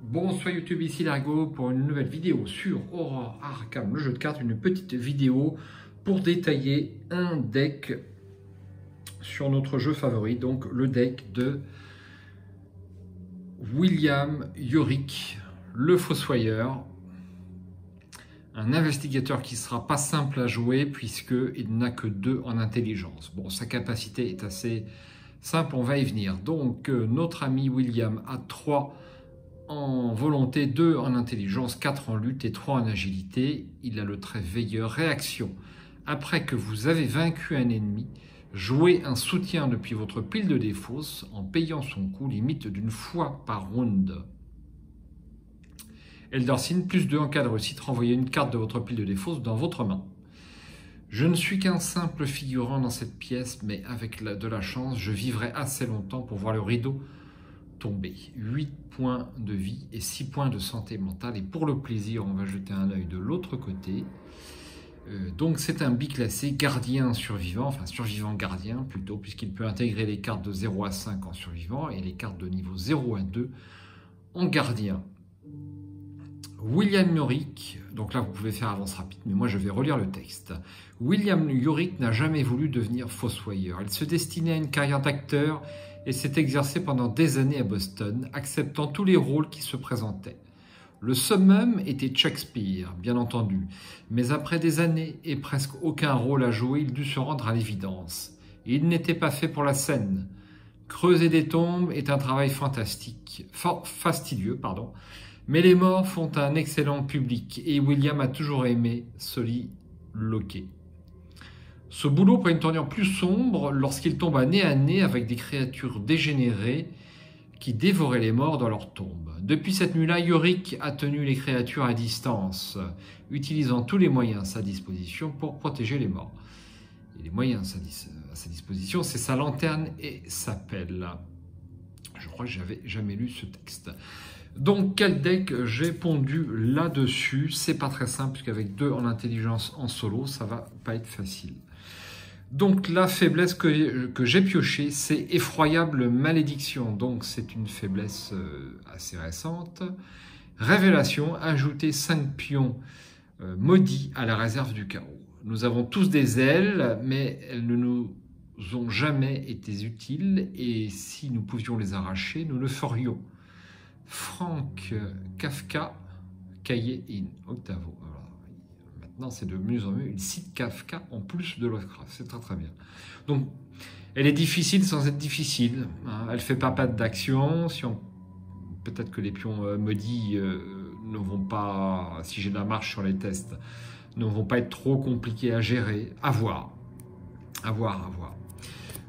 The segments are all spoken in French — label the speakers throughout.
Speaker 1: Bonsoir YouTube, ici Largo pour une nouvelle vidéo sur Horror Arkham, le jeu de cartes, une petite vidéo pour détailler un deck sur notre jeu favori, donc le deck de William Yorick, le Fossoyeur, un investigateur qui ne sera pas simple à jouer puisqu'il n'a que 2 en intelligence. Bon, sa capacité est assez simple, on va y venir. Donc notre ami William a 3 en volonté, 2 en intelligence, 4 en lutte et 3 en agilité. Il a le trait veilleur. Réaction: après que vous avez vaincu un ennemi, jouez un soutien depuis votre pile de défausse en payant son coût limite d'une fois par round. Eldersin, +2 en cas de réussite, renvoyez une carte de votre pile de défausse dans votre main. Je ne suis qu'un simple figurant dans cette pièce, mais avec de la chance, je vivrai assez longtemps pour voir le rideau tomber. 8 points de vie et 6 points de santé mentale. Et pour le plaisir, on va jeter un œil de l'autre côté. Donc c'est un biclassé gardien survivant, enfin survivant gardien plutôt, puisqu'il peut intégrer les cartes de 0 à 5 en survivant et les cartes de niveau 0 à 2 en gardien. William Yorick, donc là vous pouvez faire avance rapide, mais moi je vais relire le texte. William Yorick n'a jamais voulu devenir fossoyeur. Il se destinait à une carrière d'acteur et s'est exercé pendant des années à Boston, acceptant tous les rôles qui se présentaient. Le summum était Shakespeare, bien entendu, mais après des années et presque aucun rôle à jouer, il dut se rendre à l'évidence. Il n'était pas fait pour la scène. Creuser des tombes est un travail fastidieux, mais les morts font un excellent public et William a toujours aimé soliloquer. Ce boulot prend une tournure plus sombre lorsqu'il tombe à nez avec des créatures dégénérées qui dévoraient les morts dans leur tombe. Depuis cette nuit-là, Yorick a tenu les créatures à distance, utilisant tous les moyens à sa disposition pour protéger les morts. Et les moyens à sa disposition, c'est sa lanterne et sa pelle. Je crois que j'avais jamais lu ce texte. Donc quel deck j'ai pondu là-dessus? C'est pas très simple puisqu'avec 2 en intelligence en solo, ça va pas être facile. Donc la faiblesse que j'ai piochée, c'est effroyable malédiction. Donc c'est une faiblesse assez récente. Révélation: ajouter 5 pions maudits à la réserve du chaos. Nous avons tous des ailes, mais elles ne nous ont jamais été utiles et si nous pouvions les arracher, nous le ferions. Frank Kafka, Cahiers in Octavo. Voilà. Maintenant, c'est de mieux en mieux. Il cite Kafka en plus de Lovecraft. C'est très très bien. Donc, elle est difficile sans être difficile. Hein. Elle ne fait pas d'action. Peut-être que les pions maudits ne vont pas, si j'ai de la marche sur les tests, ne vont pas être trop compliqués à gérer. À voir. À voir.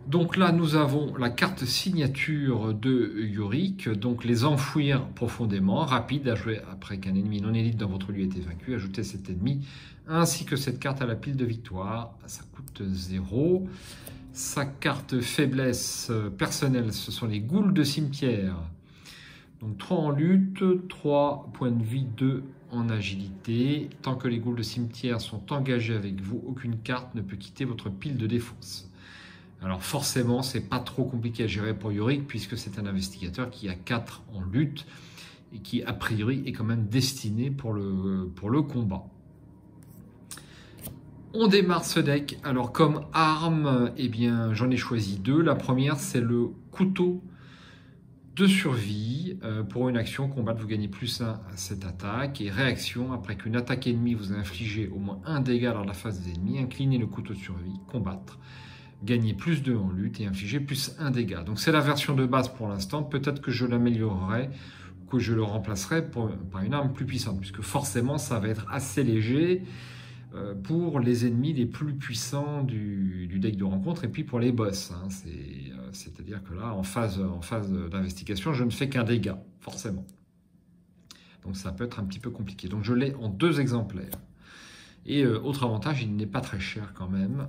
Speaker 1: Donc là, nous avons la carte signature de Yorick, donc les enfouir profondément, rapide à jouer après qu'un ennemi non élite dans votre lieu ait été vaincu, ajoutez cet ennemi, ainsi que cette carte à la pile de victoire, ça coûte 0. Sa carte faiblesse personnelle, ce sont les ghouls de cimetière, donc 3 en lutte, 3 points de vie, 2 en agilité. Tant que les ghouls de cimetière sont engagés avec vous, aucune carte ne peut quitter votre pile de défense. Alors forcément, c'est pas trop compliqué à gérer pour Yorick puisque c'est un investigateur qui a 4 en lutte et qui a priori est quand même destiné pour le combat. On démarre ce deck. Alors comme arme, eh bien j'en ai choisi 2. La première, c'est le couteau de survie. Pour une action combattre, vous gagnez +1 à cette attaque. Et réaction: après qu'une attaque ennemie vous a infligé au moins 1 dégât lors de la phase des ennemis, inclinez le couteau de survie, combattre. Gagner +2 en lutte et infliger +1 dégât. Donc c'est la version de base pour l'instant. Peut-être que je l'améliorerai, que je le remplacerai par une arme plus puissante, puisque forcément ça va être assez léger pour les ennemis les plus puissants du deck de rencontre et puis pour les boss. Hein. C'est-à-dire que là, en phase d'investigation, je ne fais qu'un dégât, forcément. Donc ça peut être un petit peu compliqué. Donc je l'ai en 2 exemplaires. Et autre avantage, il n'est pas très cher quand même.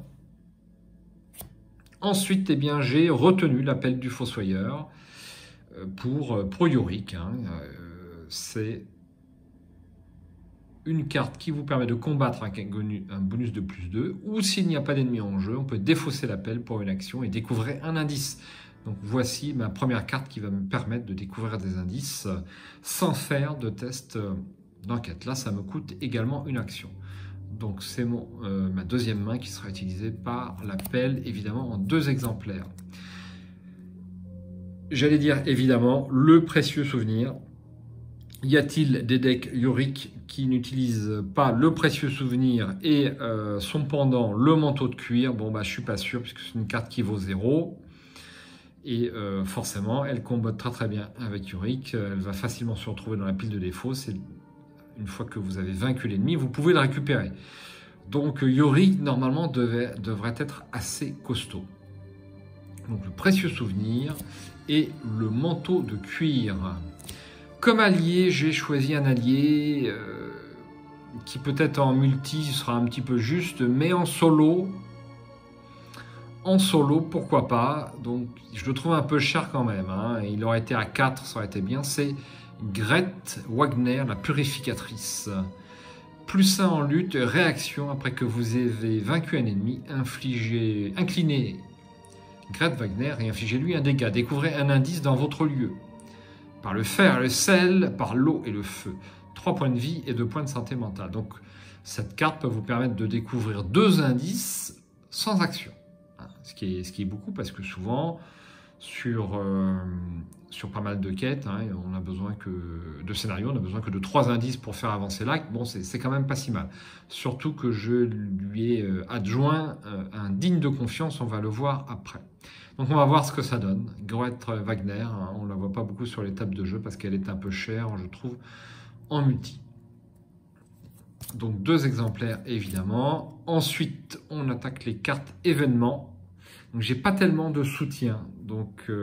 Speaker 1: Ensuite, eh bien, j'ai retenu l'appel du Fossoyeur pour Yorick. Hein. C'est une carte qui vous permet de combattre avec un bonus de +2, ou s'il n'y a pas d'ennemi en jeu, on peut défausser l'appel pour une action et découvrir un indice Donc voici ma première carte qui va me permettre de découvrir des indices sans faire de test d'enquête. Là, ça me coûte également une action. Donc c'est ma deuxième main qui sera utilisée par la pelle, évidemment en 2 exemplaires. J'allais dire évidemment le précieux souvenir. Y a-t-il des decks Yorick qui n'utilisent pas le précieux souvenir et son pendant, le manteau de cuir? Bon, bah, je suis pas sûr puisque c'est une carte qui vaut 0. Et forcément, elle combotte très bien avec Yorick. Elle va facilement se retrouver dans la pile de défauts. C'est une fois que vous avez vaincu l'ennemi, vous pouvez le récupérer. Donc Yorick, normalement, devrait être assez costaud. Donc le précieux souvenir et le manteau de cuir. Comme allié, j'ai choisi un allié qui peut-être en multi sera un petit peu juste, mais en solo, pourquoi pas. Donc je le trouve un peu cher quand même, hein. Il aurait été à 4, ça aurait été bien. C'est Grete Wagner, la purificatrice. Plus 1 en lutte, réaction après que vous avez vaincu un ennemi, inclinez Grete Wagner et infligez-lui un dégât. Découvrez un indice dans votre lieu. Par le fer et le sel, par l'eau et le feu. 3 points de vie et 2 points de santé mentale. Donc cette carte peut vous permettre de découvrir 2 indices sans action. Ce qui est beaucoup parce que souvent, sur pas mal de quêtes, hein, on a besoin de scénarios, on a besoin que de 3 indices pour faire avancer l'acte. Bon, c'est quand même pas si mal. Surtout que je lui ai adjoint un digne de confiance, on va le voir après. Donc on va voir ce que ça donne. Grete Wagner, hein, on ne la voit pas beaucoup sur les tables de jeu parce qu'elle est un peu chère, je trouve, en multi. Donc 2 exemplaires évidemment. Ensuite, on attaque les cartes événements. Donc j'ai pas tellement de soutien, donc il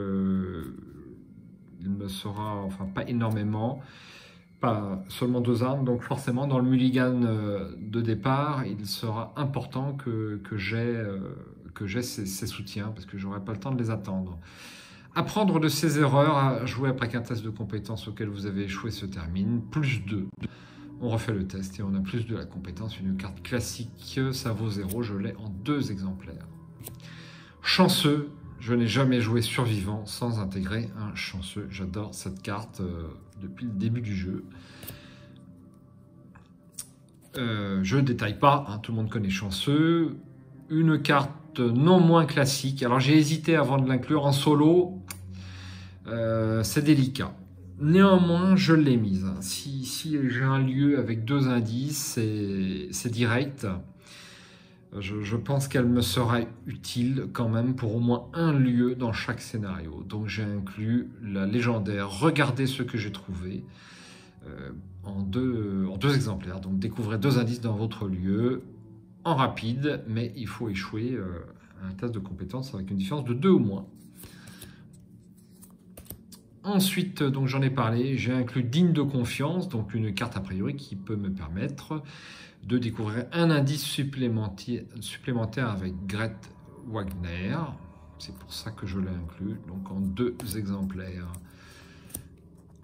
Speaker 1: me sera, enfin pas énormément, pas seulement 2 armes, donc forcément dans le mulligan de départ, il sera important que j'ai ces soutiens, parce que j'aurai pas le temps de les attendre. Apprendre de ses erreurs, à jouer après qu'un test de compétence auquel vous avez échoué se termine, plus 2. On refait le test et on a plus de la compétence, une carte classique, ça vaut 0, je l'ai en 2 exemplaires. Chanceux, je n'ai jamais joué survivant sans intégrer un chanceux. J'adore cette carte depuis le début du jeu. Je ne détaille pas, hein, tout le monde connaît chanceux. Une carte non moins classique. Alors j'ai hésité avant de l'inclure en solo. C'est délicat. Néanmoins, je l'ai mise. Si j'ai un lieu avec 2 indices, c'est direct. Je pense qu'elle me sera utile quand même pour au moins un lieu dans chaque scénario. Donc j'ai inclus la légendaire. Regardez ce que j'ai trouvé en deux exemplaires. Donc découvrez 2 indices dans votre lieu en rapide, mais il faut échouer un test de compétence avec une différence de 2 ou moins. Ensuite, donc j'en ai parlé, j'ai inclus digne de confiance, donc une carte a priori qui peut me permettre de découvrir un indice supplémentaire avec Grete Wagner. C'est pour ça que je l'ai inclus, donc en 2 exemplaires.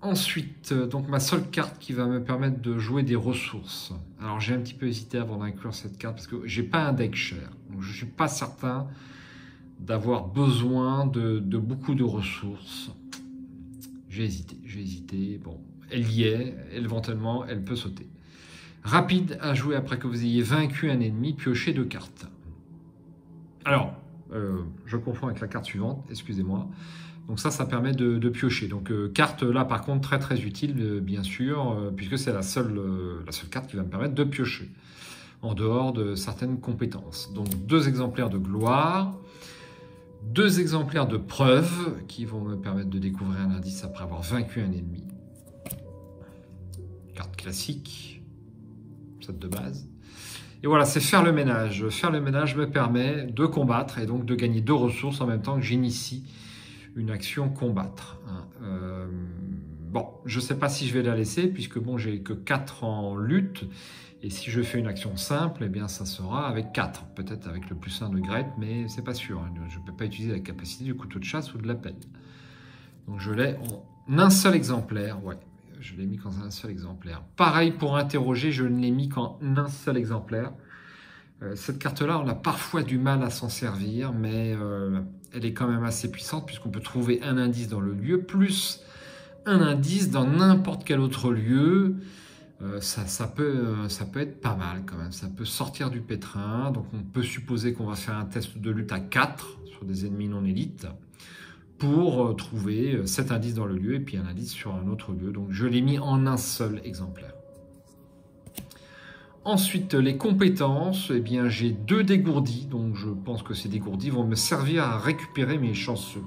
Speaker 1: Ensuite, donc ma seule carte qui va me permettre de jouer des ressources. Alors j'ai un petit peu hésité avant d'inclure cette carte parce que j'ai pas un deck cher, donc je suis pas certain d'avoir besoin de beaucoup de ressources. J'ai hésité, bon, elle y est, éventuellement elle peut sauter. Rapide à jouer après que vous ayez vaincu un ennemi, piochez 2 cartes. Alors, je confonds avec la carte suivante, excusez-moi. Donc ça permet de piocher. Donc carte là par contre très utile bien sûr, puisque c'est la seule carte qui va me permettre de piocher, en dehors de certaines compétences. Donc 2 exemplaires de gloire, 2 exemplaires de preuves qui vont me permettre de découvrir un indice après avoir vaincu un ennemi. Carte classique, cette de base. Et voilà, c'est faire le ménage. Faire le ménage me permet de combattre et donc de gagner 2 ressources en même temps que j'initie une action combattre. Bon, je ne sais pas si je vais la laisser puisque bon, j'ai que 4 en lutte. Et si je fais une action simple, eh bien ça sera avec 4, peut-être avec le plus 1 de Grete, mais c'est pas sûr. Hein. Je ne peux pas utiliser la capacité du couteau de chasse ou de la pelle. Donc je l'ai en un seul exemplaire. Ouais, je l'ai mis qu'en un seul exemplaire. Pareil pour interroger, je ne l'ai mis qu'en un seul exemplaire. Cette carte-là, on a parfois du mal à s'en servir, mais elle est quand même assez puissante puisqu'on peut trouver un indice dans le lieu, plus un indice dans n'importe quel autre lieu. Ça peut être pas mal quand même, ça peut sortir du pétrin. Donc on peut supposer qu'on va faire un test de lutte à 4 sur des ennemis non élites pour trouver cet indice dans le lieu et puis un indice sur un autre lieu. Donc je l'ai mis en un seul exemplaire. Ensuite, les compétences, eh bien j'ai 2 dégourdis, donc je pense que ces dégourdis vont me servir à récupérer mes chanceux.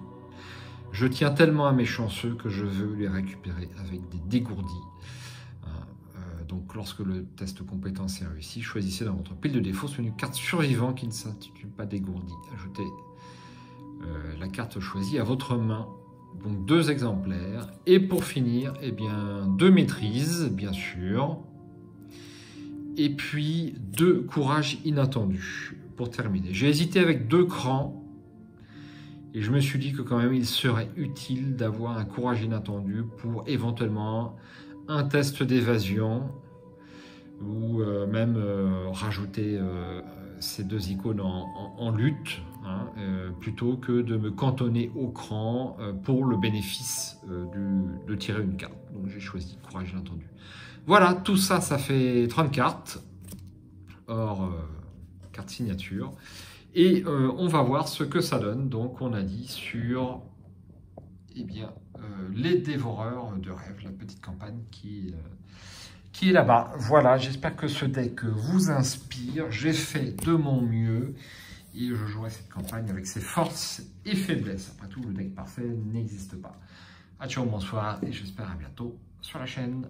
Speaker 1: Je tiens tellement à mes chanceux que je veux les récupérer avec des dégourdis. Donc lorsque le test compétence est réussi, choisissez dans votre pile de défauts une carte survivante qui ne s'intitule pas dégourdi. Ajoutez la carte choisie à votre main. Donc 2 exemplaires. Et pour finir, eh bien 2 maîtrises, bien sûr. Et puis 2 courage inattendus pour terminer. J'ai hésité avec 2 crans. Et je me suis dit que quand même il serait utile d'avoir un courage inattendu pour éventuellement un test d'évasion ou même rajouter ces 2 icônes en lutte, hein, plutôt que de me cantonner au cran pour le bénéfice de tirer une carte. Donc j'ai choisi courage inattendu. Voilà, tout ça, ça fait 30 cartes, hors carte signature. Et on va voir ce que ça donne. Donc on a dit sur les dévoreurs de rêves, la petite campagne qui est là-bas. Voilà, j'espère que ce deck vous inspire. J'ai fait de mon mieux et je jouerai cette campagne avec ses forces et faiblesses. Après tout, le deck parfait n'existe pas. Ciao, bonsoir et j'espère à bientôt sur la chaîne.